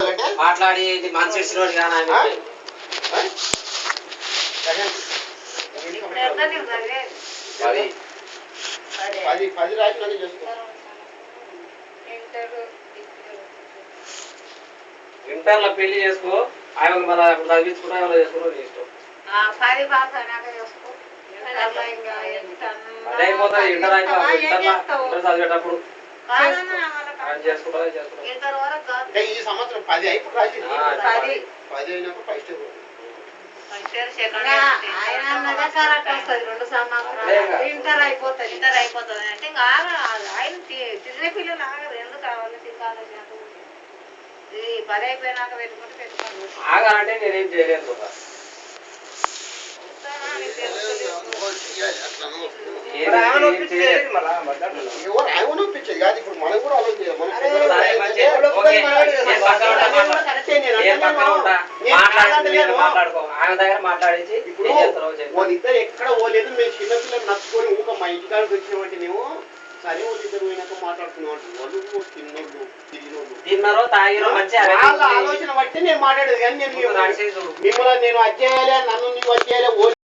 మాట్లాడి మనిషి ఇచ్చినోడు కానీ పది రాసి నన్ను చేసుకో. ఇంటర్లో పెళ్లి చేసుకో, ఆయన మన చదివించుకుంటా చేసుకుంటా ఇష్టం. అదే అయిపోతుంది ఇంటర్ ఇంటర్ చదివేటప్పుడు చేసుకుంటా చేసుకుంటా. ఈ సంవత్సరం 10 అయిపోయి రాసి 10 అయినప్పుడు ఫస్ట్ ఇంటర్ అయిపోతుంది అంటే ఇంకా ఆయన చిన్న పిల్లలు ఆగరు ఎందుకు కావాలి తిరగాలి ఈ 10 అయిపోయినాక పెట్టుకుంటే ఆగాలంటే నేనేం చేయలేదు. ఒప్పించేది కాదు. ఇప్పుడు మనం కూడా ఆలోచించాలి. మాట్లాడుకో ఆయన దగ్గర మాట్లాడేసి ఇప్పుడు వాళ్ళిద్దరు ఎక్కడ పోలేదు. మేము చిన్నపిల్లలు నచ్చుకొని ఊక మా ఇంటికాడికి వచ్చినామంటే మేము సరే వాళ్ళిద్దరు పోయినాక మాట్లాడుతున్నాం అంటే వాళ్ళు తిన్నోళ్ళు తిన్నారో తాగిరో మంచిగా వాళ్ళ ఆలోచన బట్టి నేను మాట్లాడేది. కానీ నేను మిమ్మల్ని నేను అధ్యాయాలే నన్ను నీవు అధ్యాయాలే